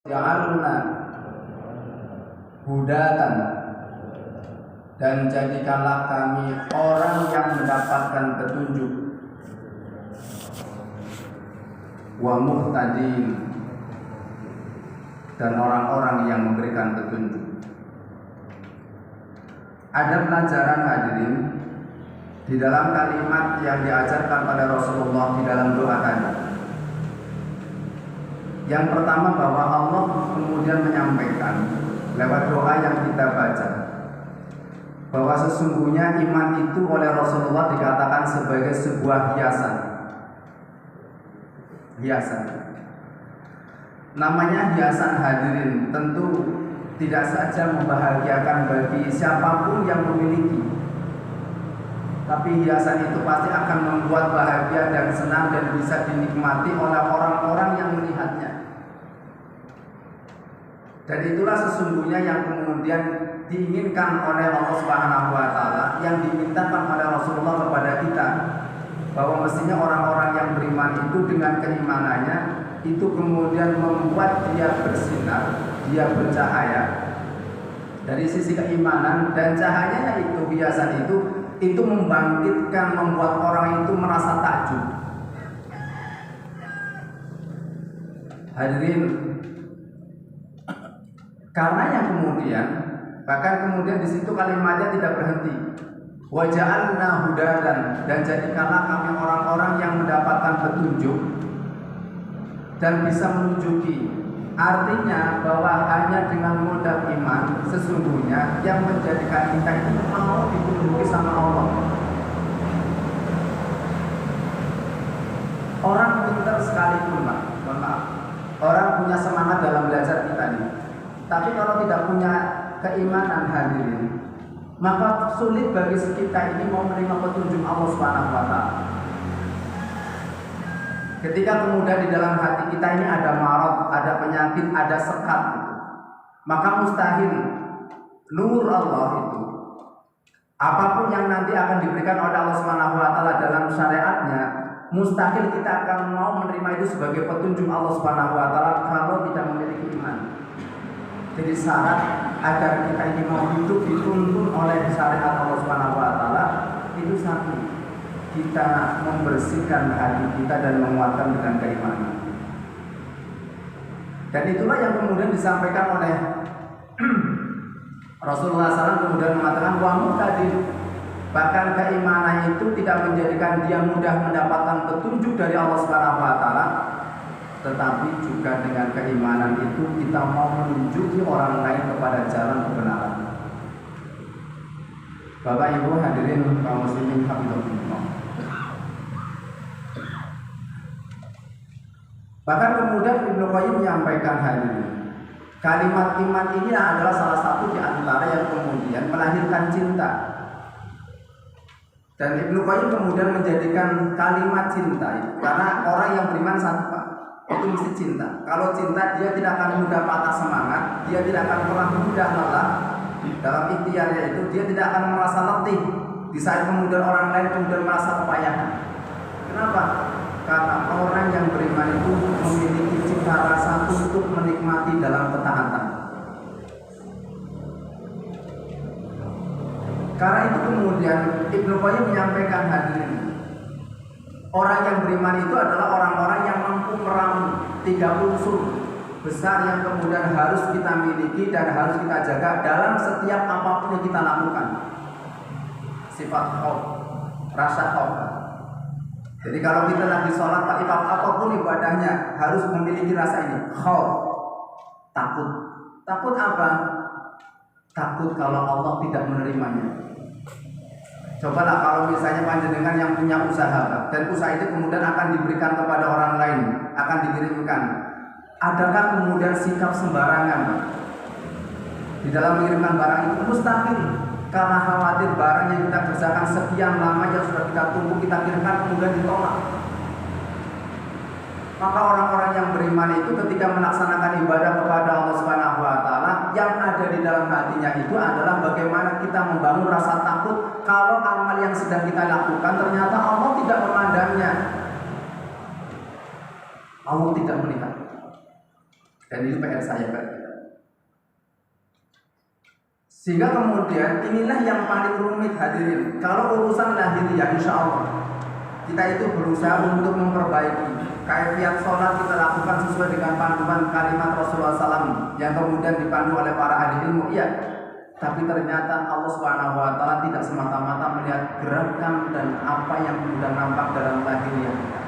Ja'alna hudatan, dan jadikanlah kami orang yang mendapatkan petunjuk, wa muhtadin, dan orang-orang yang memberikan petunjuk. Ada pelajaran hadirin di dalam kalimat yang diajarkan pada Rasulullah di dalam doa tadi. Yang pertama, bahwa Allah kemudian menyampaikan lewat doa yang kita baca bahwa sesungguhnya iman itu oleh Rasulullah dikatakan sebagai sebuah hiasan. Namanya hiasan hadirin, tentu tidak saja membahagiakan bagi siapapun yang memiliki, tapi hiasan itu pasti akan membuat bahagia dan senang dan bisa dinikmati oleh orang-orang yang melihatnya. Dan itulah sesungguhnya yang kemudian diinginkan oleh Allah Subhanahu wa taala, yang dimintakan pada Rasulullah kepada kita, bahwa mestinya orang-orang yang beriman itu dengan keimanannya itu kemudian membuat dia bersinar, dia bercahaya dari sisi keimanan, dan cahayanya itu, hiasan itu membangkitkan, membuat orang itu merasa takjub. Hadirin, karenanya kemudian, bahkan kemudian di situ kalimatnya tidak berhenti. Wa ja'alna hudadan, dan jadikanlah kami orang-orang yang mendapatkan petunjuk dan bisa menunjuki. Artinya bahwa hanya dengan modal iman sesungguhnya yang menjadikan kita itu mau ditunjuki sama Allah. Orang pintar sekalipun, mohon maaf, orang punya semangat dalam belajar kita ini, tapi kalau tidak punya keimanan hadirin, maka sulit bagi kita ini mau menerima petunjuk Allah Subhanahu wa taala. Ketika kemudian di dalam hati kita ini ada marad, ada penyakit, ada sekat, maka mustahil nur Allah itu, apapun yang nanti akan diberikan oleh Allah Subhanahu wa taala dalam syariatnya, mustahil kita akan mau menerima itu sebagai petunjuk Allah Subhanahu wa taala kalau tidak memiliki iman. Jadi syarat agar kita ini mau hidup dituntun oleh syariat Allah Subhanahu wa taala itu satu, kita membersihkan hati kita dan menguatkan dengan keimanan. Dan itulah yang kemudian disampaikan oleh Rasulullah SAW, kemudian mengatakan wa muhtadin, bahkan keimanan itu tidak menjadikan dia mudah mendapatkan petunjuk dari Allah Subhanahu wa taala, tetapi juga dengan keimanan itu kita mau menunjuki orang lain kepada jalan kebenaran. Bapak Ibu hadirin kaum muslimin hafizahumullah. Bahkan kemudian Ibnu Qayyim menyampaikan hadirin, kalimat iman ini adalah salah satu di antara yang kemudian melahirkan cinta. Dan Ibnu Qayyim kemudian menjadikan kalimat cinta, karena orang yang beriman satu Pak, itu mesti cinta. Kalau cinta, dia tidak akan mudah patah semangat, dia tidak akan pernah mudah lelah dalam ikhtiarnya itu, dia tidak akan merasa letih di saat kemudian orang lain kemudian merasa kepayahan. Kenapa? Karena orang yang beriman itu memiliki cita rasa untuk menikmati dalam ketaatan. Karena itu kemudian Ibnu Qayyim menyampaikan hadirin, orang yang beriman itu adalah orang-orang yang mampu meramu 3 unsur besar yang kemudian harus kita miliki dan harus kita jaga dalam setiap apapun yang kita lakukan. Sifat khauf, rasa khauf. Jadi kalau kita lagi sholat, apapun ibadahnya harus memiliki rasa ini, khauf, takut. Takut apa? Takut kalau Allah tidak menerimanya. Cobalah kalau misalnya panjenengan yang punya usaha, dan usaha itu kemudian akan diberikan kepada orang lain, akan dikirimkan. Adakah kemudian sikap sembarangan di dalam mengirimkan barang itu? Mustahil, karena khawatir barang yang kita kerjakan sekian lama yang sudah kita tunggu, kita kirimkan kemudian ditolak. Maka orang-orang yang beriman itu ketika melaksanakan ibadah kepada Allah Subhanahu wa taala, yang ada di dalam hatinya itu adalah bagaimana kita membangun rasa takut kalau amal yang sedang kita lakukan ternyata Allah tidak memandangnya, Allah tidak melihat. Dan itu PR saya bagi kita. Sehingga kemudian inilah yang paling rumit hadirin. Kalau urusan lahiriah, insya Allah kita itu berusaha untuk memperbaiki kaifiat sholat kita lakukan sesuai dengan panduan kalimat Rasulullah SAW yang kemudian dipandu oleh para ahli ilmu. Iya, tapi ternyata Allah Subhanahu Wa Taala tidak semata-mata melihat gerakan dan apa yang kemudian nampak dalam lahiriah kita.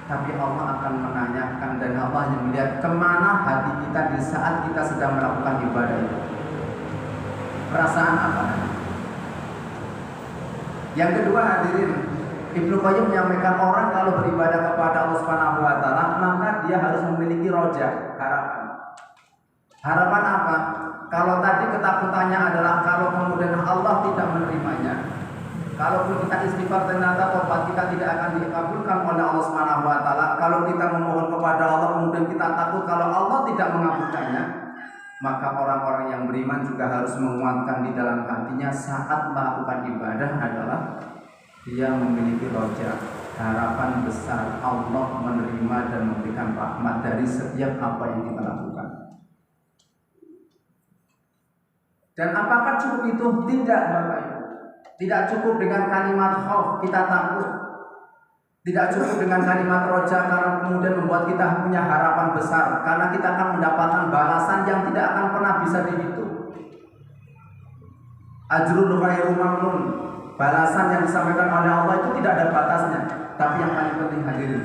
Tapi Allah akan menanyakan dan Allah yang melihat kemana hati kita di saat kita sedang melakukan ibadah itu. Perasaan apa? Yang kedua hadirin, Ibnu Qayyim menyampaikan orang kalau beribadah kepada Allah Subhanahu Wa Taala maka dia harus memiliki roja, harapan. Harapan apa? Kalau tadi ketakutannya adalah kalau kemudian Allah tidak menerimanya, kalaupun kita istighfar ternyata tobat kita tidak akan dikabulkan oleh Allah Subhanahu Wa Taala. Kalau kita memohon kepada Allah kemudian kita takut kalau Allah tidak mengabulkannya, maka orang-orang yang beriman juga harus menguatkan di dalam hatinya saat melakukan ibadah adalah dia memiliki roja, harapan besar Allah menerima dan memberikan rahmat dari setiap apa yang kita lakukan. Dan apakah cukup itu? Tidak, Bapak Ibu. Tidak cukup dengan kalimat khauf, kita takut. Tidak cukup dengan kalimat roja karena kemudian membuat kita punya harapan besar, karena kita akan mendapatkan balasan yang tidak akan pernah bisa dihitung. Ajrul ghairu mamnun, balasan yang disampaikan oleh Allah itu tidak ada batasnya. Tapi yang paling penting hadirin,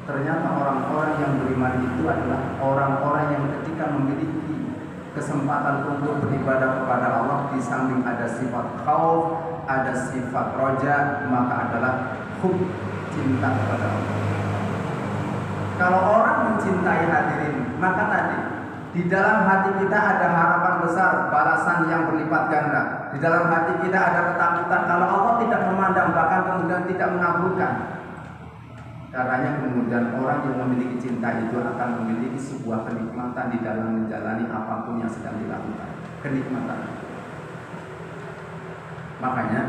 ternyata orang-orang yang beriman itu adalah orang-orang yang ketika memiliki kesempatan untuk beribadah kepada Allah, di samping ada sifat khauf, ada sifat roja, maka adalah hub, cinta kepada Allah. Kalau orang mencintai hadirin, maka tadi di dalam hati kita ada harapan besar, balasan yang berlipat ganda. Di dalam hati kita ada ketakutan kalau Allah tidak memandang, bahkan kemudian tidak mengabulkan. Karenanya kemudian orang yang memiliki cinta itu akan memiliki sebuah kenikmatan di dalam menjalani apapun yang sedang dilakukan. Kenikmatan. Makanya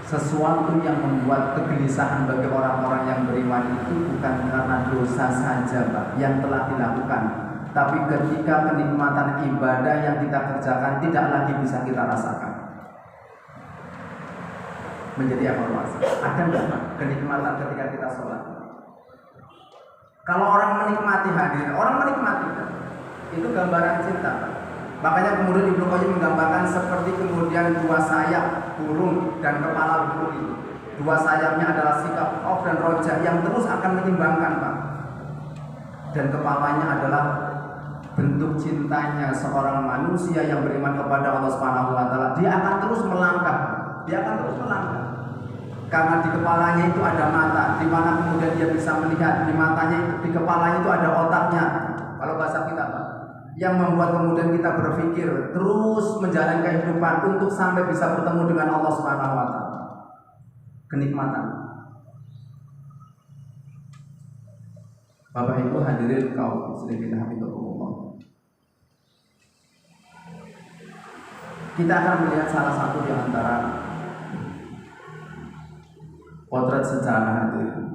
sesuatu yang membuat kegelisahan bagi orang-orang yang beriman itu bukan karena dosa saja, Pak, yang telah dilakukan, tapi ketika kenikmatan ibadah yang kita kerjakan tidak lagi bisa kita rasakan. Menjadi evaluasi. Ada nggak, Pak, kenikmatan ketika kita sholat? Kalau orang menikmati hadir, orang menikmati itu gambaran cinta, Pak. Makanya kemudian Ibnu Qayyim menggambarkan seperti kemudian dua sayap burung dan kepala burung itu. Dua sayapnya adalah sikap khauf dan roja yang terus akan menyimbangkan, Pak. Dan kepalanya adalah bentuk cintanya seorang manusia yang beriman kepada Allah Subhanahu Wa Taala. Dia akan terus melangkah. Dia akan terus melangkah. Karena di kepalanya itu ada mata, di mana kemudian dia bisa melihat. Di matanya itu, di kepalanya itu ada otaknya. Kalau bahasa kita, Pak, yang membuat kemudian kita berpikir terus menjalani kehidupan untuk sampai bisa bertemu dengan Allah Subhanahu Wa Taala. Kenikmatan. Bapak Ibu hadirin kaum muslimin hafizahumullah. Kita akan melihat salah satu di antara potret sejarah hadirin.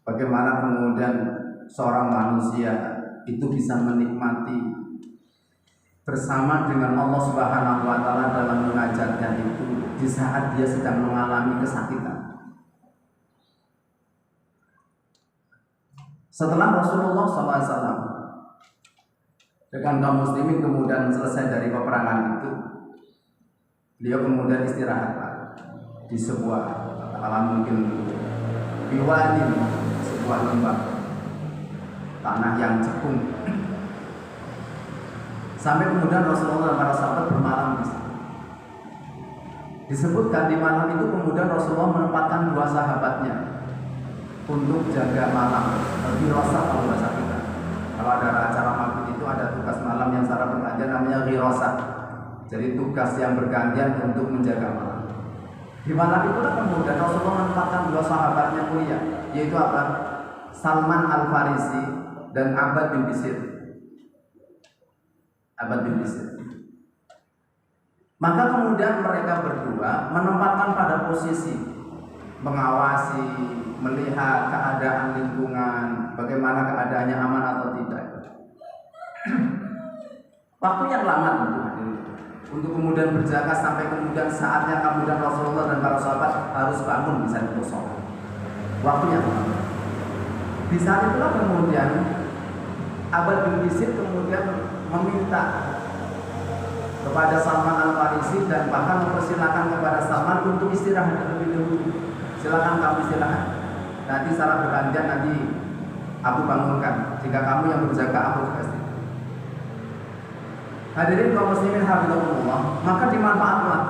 Bagaimana kemudian seorang manusia itu bisa menikmati bersama dengan Allah Subhanahu Wa Taala dalam mengajarkan itu di saat dia sedang mengalami kesakitan. Setelah Rasulullah SAW dengan kaum muslimin kemudian selesai dari peperangan itu, beliau kemudian istirahat di sebuah katakanlah mungkin biwadin, sebuah lembah tanah yang cekung. Sampai kemudian Rasulullah dan para sahabat bermalam di situ. Disebutkan di malam itu kemudian Rasulullah menempatkan dua sahabatnya untuk jaga malam. Ghirasah kalau bahasa kita. Kalau ada acara maghrib itu ada tugas malam yang secara bergantian namanya ghirasah. Jadi tugas yang bergantian untuk menjaga malam. Di malam itulah kemudian Rasulullah menempatkan dua sahabatnya mulia, yaitu apa? Salman Al-Farisi dan Abbad bin Bishr. Abbad bin Bishr. Maka kemudian mereka berdua menempatkan pada posisi mengawasi melihat keadaan lingkungan, bagaimana keadaannya aman atau tidak. Waktu yang lama tentu untuk kemudian berjaga sampai kemudian saatnya kemudian Rasulullah dan para sahabat harus bangun bisa sholat. Waktunya lama. Di saat itulah kemudian Abbad bin Bishr kemudian meminta kepada Salman Al-Farisi dan bahkan mempersilahkan kepada Salman untuk istirahat terlebih dahulu. Silakan kamu istirahat. Nanti salah bergantian, nanti aku bangunkan. Jika kamu yang berjaga, aku juga istirahat. Hadirin kaum muslimin hafizahumullah, maka dimanfaatkan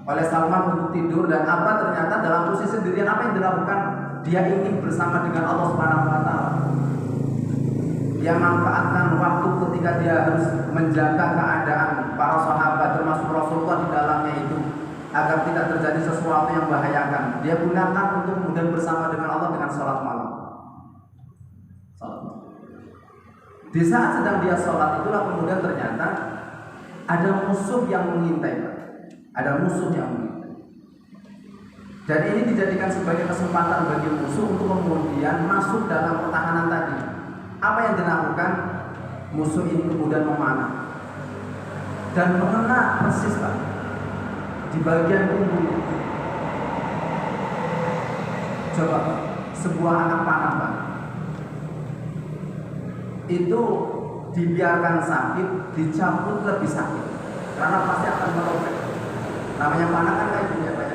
oleh Salman untuk tidur dan Abbad ternyata dalam posisi sendirian. Apa yang dilakukan? Dia ingin bersama dengan Allah Subhanahu wa taala. Dia manfaatkan waktu ketika dia harus menjaga keadaan para sahabat termasuk Rasulullah di dalamnya itu agar tidak terjadi sesuatu yang membahayakan. Dia gunakan untuk kemudian bersama dengan Allah dengan sholat malam. Di saat sedang dia sholat itulah kemudian ternyata ada musuh yang mengintai. Ada musuh yang mengintai. Dan ini dijadikan sebagai kesempatan bagi musuh untuk kemudian masuk dalam pertahanan tadi. Apa yang dilakukan? Musuh ini kemudian memanah dan mengena persis Pak di bagian punggungnya. Coba sebuah anak panah Pak, itu dibiarkan sakit, dicabut lebih sakit karena pasti akan merobek. Namanya panah kan kayak gini ya Pak,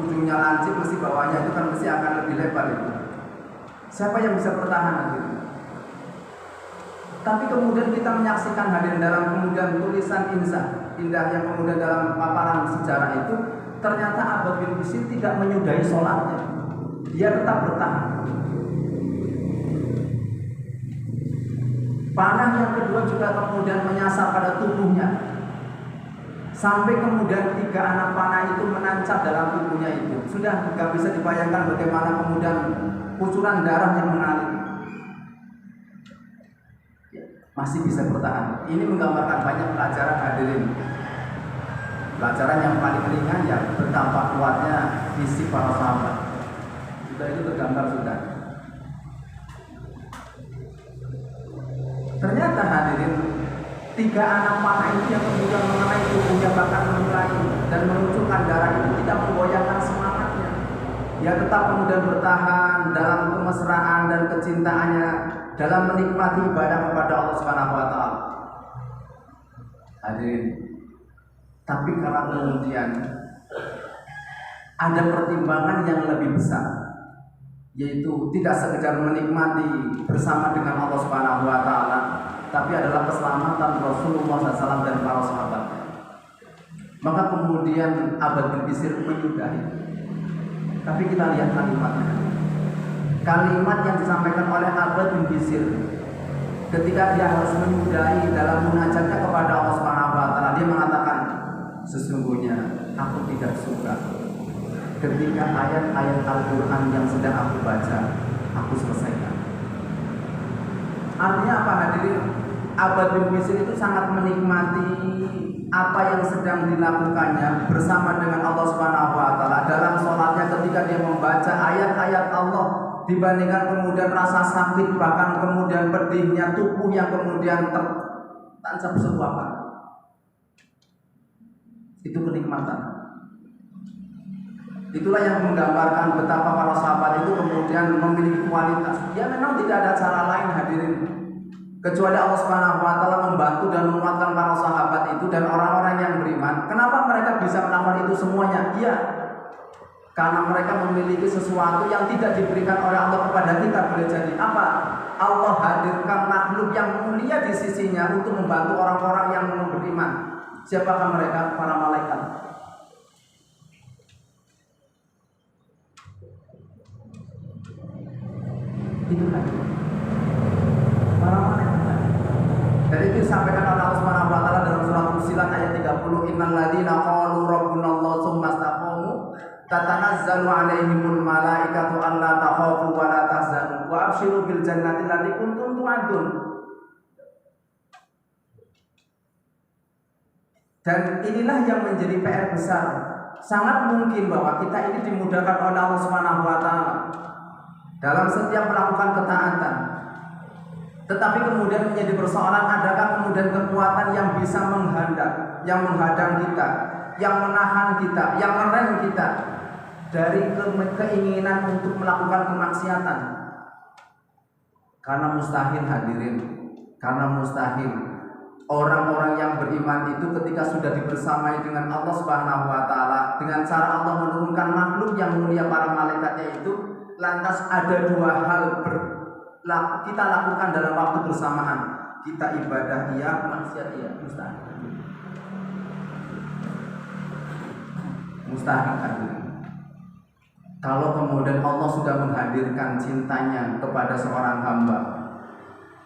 ujungnya lancip, mesti bawahnya itu kan mesti akan lebih lebar itu. Siapa yang bisa bertahan nanti? Tapi kemudian kita menyaksikan hadirin dalam kemudian tulisan indah yang kemudian dalam paparan sejarah itu, ternyata Abbad bin Bishr tidak menyudahi sholatnya. Dia tetap bertahan. Panah yang kedua juga kemudian menyasar pada tubuhnya. Sampai kemudian 3 anak panah itu menancap dalam tubuhnya itu. Sudah tidak bisa dibayangkan bagaimana kemudian kucuran darah yang mengalir. Masih bisa bertahan. Ini menggambarkan banyak pelajaran hadirin. Pelajaran yang paling ringan ya betapa kuatnya fisik para sahabat. Sudah itu tergambar sudah. Ternyata hadirin 3 anak panah itu yang kemudian mengenai tubuhnya bahkan melukai dan menunjukkan darah itu tidak menggoyahkan semangatnya. Dia tetap kemudian bertahan dalam kemesraan dan kecintaannya dalam menikmati ibadah kepada Allah Subhanahu wa taala. Hadirin, tapi karena kemudian ada pertimbangan yang lebih besar, yaitu tidak sekedar menikmati bersama dengan Allah Subhanahu wa taala, tapi adalah keselamatan Rasulullah SAW dan para sahabatnya. Maka kemudian Abbad bin Bishr menyudahi. Tapi kita lihat kalimatnya. Kalimat yang disampaikan oleh Abbad bin Bishr ketika dia harus menyudahi dalam munajatnya kepada Allah Subhanahu wa taala, dia mengatakan, sesungguhnya aku tidak suka ketika ayat-ayat Al-Qur'an yang sedang aku baca aku selesaikan. Artinya apa hadirin? Abbad bin Bishr itu sangat menikmati apa yang sedang dilakukannya bersama dengan Allah Subhanahu wa taala dalam sholatnya ketika dia membaca ayat-ayat Allah, dibandingkan kemudian rasa sakit bahkan kemudian pedihnya tubuh yang kemudian tertancap sebuah panah. Itu kenikmatan. Itulah yang menggambarkan betapa para sahabat itu kemudian memiliki kualitas. Ya memang tidak ada cara lain hadirin kecuali Allah Subhanahu wa taala membantu dan menguatkan para sahabat itu dan orang-orang yang beriman. Kenapa mereka bisa melakukan itu semuanya? Iya, karena mereka memiliki sesuatu yang tidak diberikan oleh Allah kepada kita. Boleh jadi apa? Allah hadirkan makhluk yang mulia di sisinya untuk membantu orang-orang yang beriman. Siapakah mereka? Para malaikat. Itu kan para malaikat. Dan itu disampaikan oleh Allah Subhanahu wa taala dalam surat Fussilat ayat 30, innal ladzina qalu rabbunallahu tsumma istaqamu tatanazzalu alaihimul malaikatu alla takhafu wa la tahzanu wa abshiru bil jannati allati kuntum tu'adun. Dan inilah yang menjadi PR besar sangat mungkin bahwa kita ini dimudahkan oleh Allah Subhanahu wa taala dalam setiap melakukan ketaatan. Tetapi kemudian menjadi persoalan, adakah kemudian kekuatan yang bisa menghantam, yang menghadang kita, yang menahan kita, yang merem kita dari keinginan untuk melakukan kemaksiatan? Karena mustahil hadirin, karena mustahil orang-orang yang beriman itu ketika sudah dibersamai dengan Allah Subhanahu wa taala, dengan cara Allah menurunkan makhluk yang mulia para malaikatnya itu, lantas ada dua hal kita lakukan dalam waktu bersamaan. Kita ibadah iya, maksiat iya, mustahil. Mustahil hadirin. Kalau kemudian Allah sudah menghadirkan cintanya kepada seorang hamba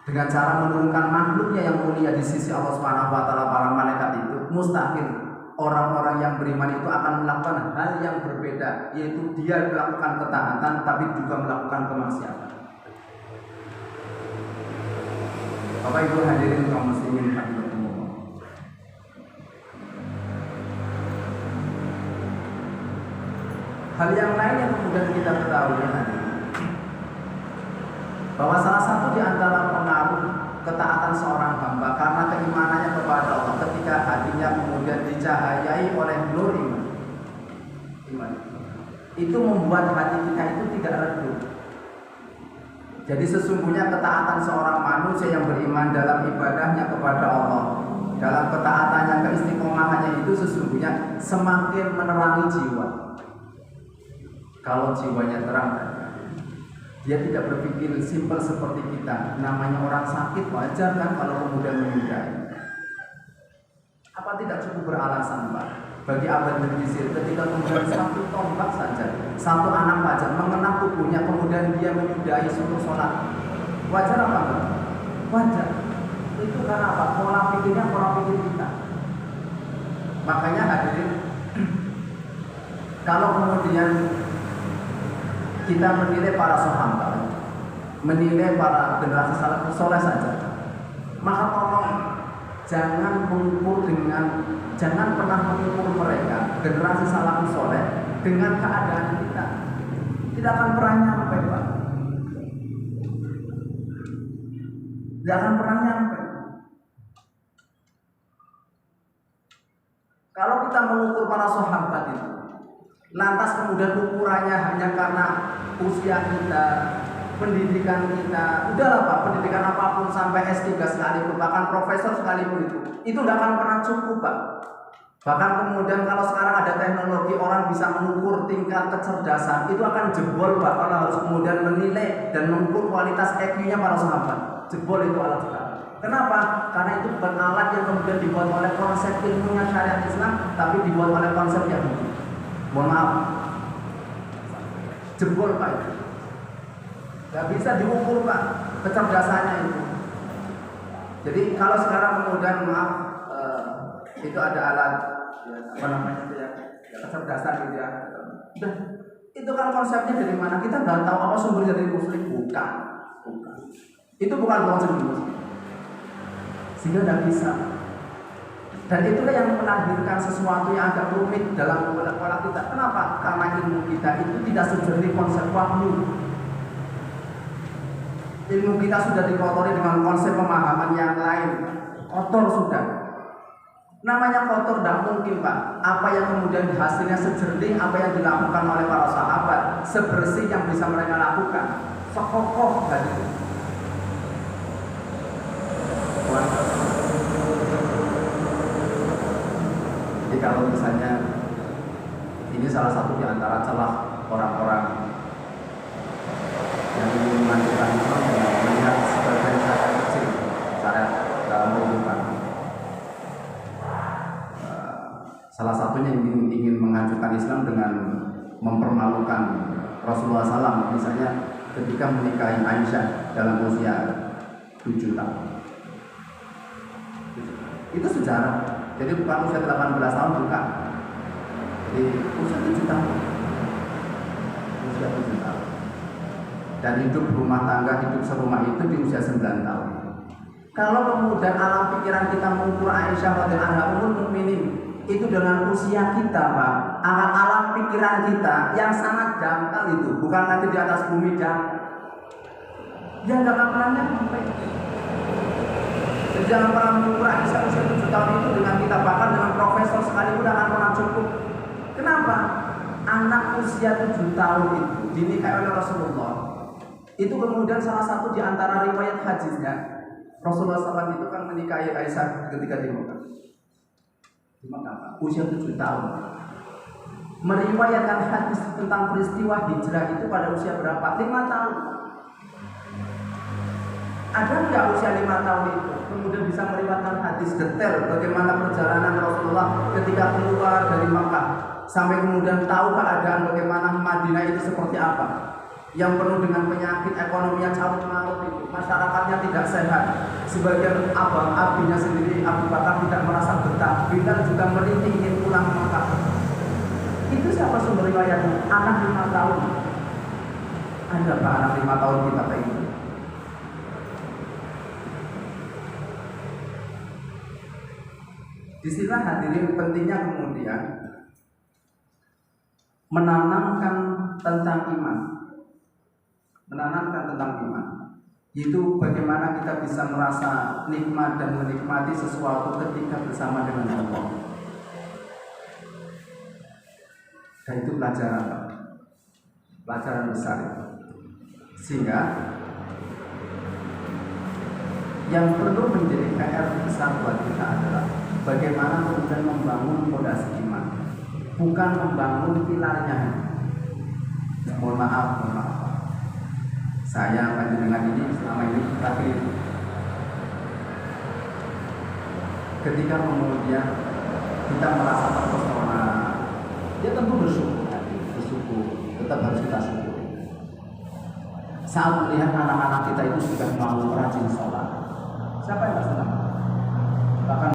dengan cara menurunkan makhluknya yang mulia di sisi Allah Subhanahu wa taala, para malaikat itu, mustahil orang-orang yang beriman itu akan melakukan hal yang berbeda, yaitu dia melakukan ketaatan tapi juga melakukan kemaksiatan. Bapak Ibu hadirin kaum muslimin rahimakumullah. Hal yang lain yang kemudian kita ketahui bahwa salah satu di antara pengaruh ketaatan seorang hamba karena keimanannya kepada Allah ketika hatinya kemudian dicahayai oleh nur iman, itu membuat hati kita itu tidak redup. Jadi sesungguhnya ketaatan seorang manusia yang beriman dalam ibadahnya kepada Allah, dalam ketaatannya, keistiqomahannya itu sesungguhnya semakin menerangi jiwa. Kalau jiwanya terang, dia tidak berpikir simpel seperti kita. Namanya orang sakit, wajar kan kalau kemudian menyudahi. Apa tidak cukup beralasan, Pak? Bagi Abad bin Bisir ketika kemudian satu tombak saja, satu anak saja mengenang tubuhnya, kemudian dia menyudahi suruh sholat. Wajar apa enggak? Wajar. Itu karena apa? Pola pikirnya pola pikir kita. Makanya hadirin, kalau kemudian kita menilai para sahabat, menilai para generasi salafus saleh saja, maka tolong jangan pernah mengukur mereka, generasi salafus saleh, dengan keadaan kita. Tidak akan pernah nyampe, Pak. Tidak akan pernah nyampe. Kalau kita mengukur para sahabat itu, lantas kemudian ukurannya hanya karena usia kita, pendidikan kita, udahlah Pak, pendidikan apapun sampai S3 sekalipun, bahkan profesor sekalipun itu tidak akan pernah cukup, Pak. Bahkan kemudian kalau sekarang ada teknologi, orang bisa mengukur tingkat kecerdasan, itu akan jebol, Pak, kalau harus kemudian menilai dan mengukur kualitas EQ-nya para sahabat. Jebol itu alat sekarang. Kenapa? Karena itu bukan alat yang kemudian dibuat oleh konsep ilmunya syariat Islam, tapi dibuat oleh konsep Yahudi. Mohon maaf, jebol Pak itu. Gak bisa diukur Pak kecerdasannya itu. Jadi kalau sekarang kemudian maaf, itu ada alat apa namanya itu ya, kecerdasan gitu ya. Udah, itu kan konsepnya dari mana? Kita nggak tahu apa sumbernya dari muslim, bukan. Itu bukan konsep muslim. Sehingga nggak bisa. Dan itulah yang melahirkan sesuatu yang agak rumit dalam pola kita. Kenapa? Karena ilmu kita itu tidak sejernih konsep wahyu. Ilmu kita sudah dikotori dengan konsep pemahaman yang lain. Kotor sudah. Namanya kotor tidak mungkin Pak. Apa yang kemudian hasilnya sejernih apa yang dilakukan oleh para sahabat, sebersih yang bisa mereka lakukan, sekokoh tadi. Jadi kalau misalnya ini salah satu di antara celah orang-orang yang ingin melanjutkan Islam yang melihat sebagai syariat kecil, syariat dalam kehidupan. Salah satunya ingin mengajukan Islam dengan mempermalukan Rasulullah SAW, misalnya ketika menikahi Aisyah dalam usia 7 tahun. Itu sejarah. Jadi bukan usia 18 tahun, bukan. Jadi usia 7 tahun. Usia 7 tahun. Dan hidup rumah tangga, hidup serumah itu di usia 9 tahun. Kalau kemudian alam pikiran kita mengukur Aisyah radhiyallahu anha ummul mukminin itu dengan usia kita, Pak, alam pikiran kita yang sangat dangkal itu, bukan lagi di atas bumi dan dia nggak bakalan nyampe. Jadi jangan pernah mengurangi usia 7 tahun itu dengan kita, bahkan dengan profesor sekalipun akan pernah cukup. Kenapa? Anak usia 7 tahun itu dinikahi oleh Rasulullah. Itu kemudian salah satu di antara riwayat hadisnya, Rasulullah SAW itu kan menikahi Aisyah ketika di Mekah. Usia 7 tahun. Meriwayatkan hadis tentang peristiwa hijrah itu pada usia berapa? 5 tahun. Ada nggak usia 5 tahun itu kemudian bisa meriwayatkan hadis detail bagaimana perjalanan Rasulullah ketika keluar dari Mekah sampai kemudian tahu keadaan bagaimana Madinah itu seperti apa, yang penuh dengan penyakit, ekonomi yang carut marut itu, masyarakatnya tidak sehat. Sebagian abang abinya sendiri Abu Bakar tidak merasa betah, Bilal juga merintih ingin pulang ke Mekah. Itu siapa sumber riwayatnya? Anak 5 tahun. Ada pak anak 5 tahun kita kayak gitu? Disinilah hadirin pentingnya kemudian menanamkan tentang iman. Menanamkan tentang iman, yaitu bagaimana kita bisa merasa nikmat dan menikmati sesuatu ketika bersama dengan Allah. Dan itu pelajaran besar. Sehingga yang perlu menjadi PR besar buat kita adalah bagaimana kemudian membangun fondasi iman, bukan membangun pilarnya. Mohon maaf. Saya panjenengan ini selama ini tapi ketika kemudian kita merasa terpesona, dia tentu bersyukur, tetap harus kita syukuri. Saat melihat anak-anak kita itu sudah mau rajin sholat, siapa yang senang?